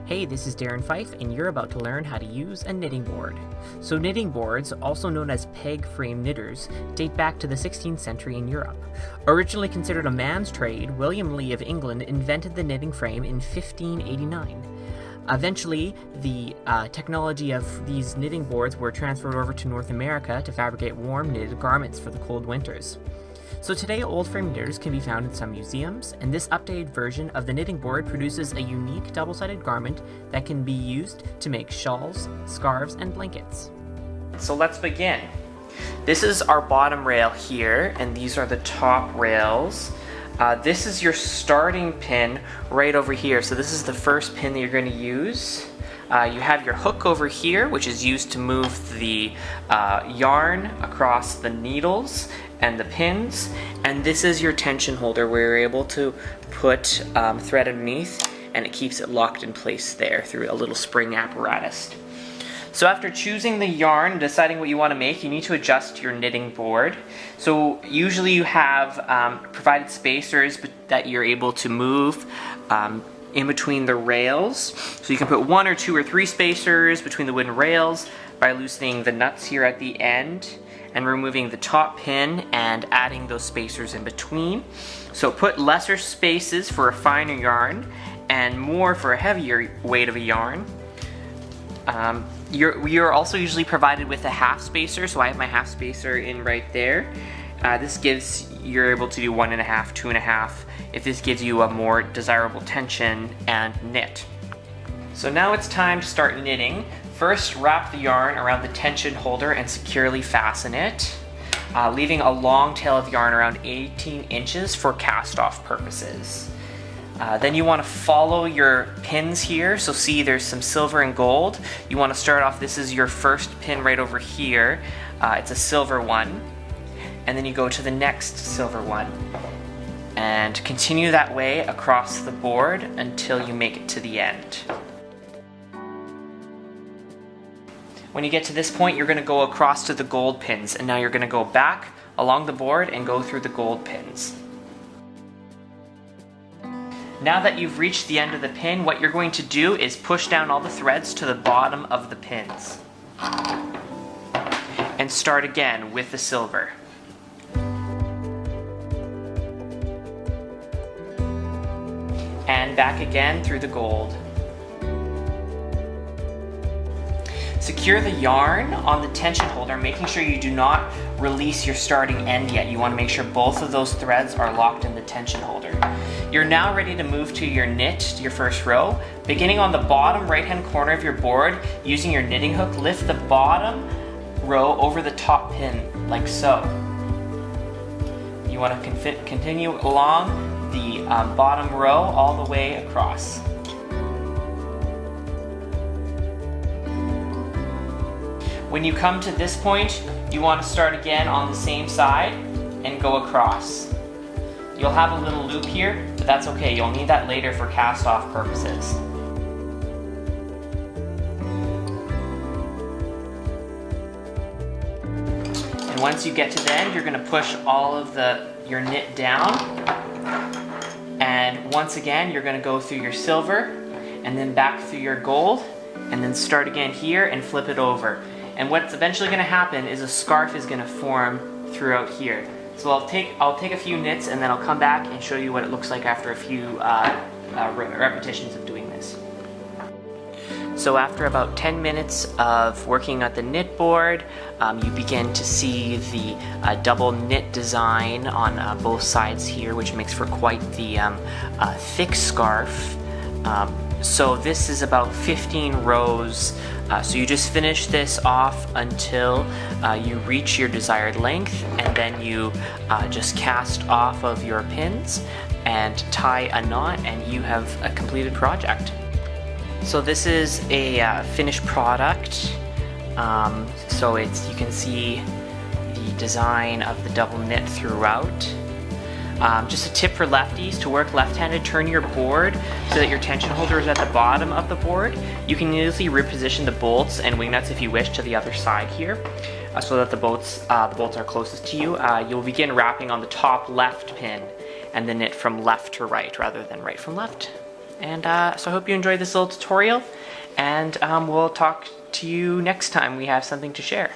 Hey, this is Darren Fife, and you're about to learn how to use a knitting board. So knitting boards, also known as peg frame knitters, date back to the 16th century in Europe. Originally considered a man's trade, William Lee of England invented the knitting frame in 1589. Eventually, the technology of these knitting boards were transferred over to North America to fabricate warm knitted garments for the cold winters. So today, old frame knitters can be found in some museums, and this updated version of the knitting board produces a unique double-sided garment that can be used to make shawls, scarves, and blankets. So let's begin. This is our bottom rail here, and these are the top rails. This is your starting pin right over here. So this is the first pin that you're going to use. You have your hook over here, which is used to move the yarn across the needles and the pins, and this is your tension holder where you're able to put thread underneath, and it keeps it locked in place there through a little spring apparatus. So after choosing the yarn and deciding what you want to make, you need to adjust your knitting board. So usually you have provided spacers that you're able to move in between the rails. So you can put 1 or 2 or 3 spacers between the wooden rails by loosening the nuts here at the end and removing the top pin and adding those spacers in between. So put lesser spaces for a finer yarn and more for a heavier weight of a yarn. You're also usually provided with a half spacer, so I have my half spacer in right there. You're able to do 1.5, 2.5, if this gives you a more desirable tension and knit. So now it's time to start knitting. First, wrap the yarn around the tension holder and securely fasten it, leaving a long tail of yarn around 18 inches for cast-off purposes. Then you want to follow your pins here. So see, there's some silver and gold. You want to start off, this is your first pin right over here. It's a silver one. And then you go to the next silver one. And continue that way across the board until you make it to the end. When you get to this point, you're going to go across to the gold pins, and now you're going to go back along the board and go through the gold pins. Now that you've reached the end of the pin, what you're going to do is push down all the threads to the bottom of the pins. And start again with the silver. And back again through the gold. Secure the yarn on the tension holder, making sure you do not release your starting end yet. You want to make sure both of those threads are locked in the tension holder. You're now ready to move to your knit, to your first row. Beginning on the bottom right-hand corner of your board, using your knitting hook, lift the bottom row over the top pin, like so. You want to continue along the bottom row all the way across. When you come to this point, you want to start again on the same side and go across. You'll have a little loop here, but that's okay. You'll need that later for cast-off purposes. And once you get to the end, you're going to push all of your knit down. And once again, you're going to go through your silver and then back through your gold and then start again here and flip it over. And what's eventually going to happen is a scarf is going to form throughout here. So I'll take a few knits and then I'll come back and show you what it looks like after a few repetitions of doing this. So after about 10 minutes of working at the knit board, you begin to see the double knit design on both sides here, which makes for quite the thick scarf. So this is about 15 rows. So you just finish this off until you reach your desired length, and then you just cast off of your pins and tie a knot, and you have a completed project. So this is a finished product. So you can see the design of the double knit throughout. Just a tip for lefties: to work left-handed, turn your board so that your tension holder is at the bottom of the board. You can easily reposition the bolts and wing nuts if you wish to the other side here, so that the bolts are closest to you. You'll begin wrapping on the top left pin and then knit from left to right rather than right from left. And so I hope you enjoyed this little tutorial, and we'll talk to you next time we have something to share.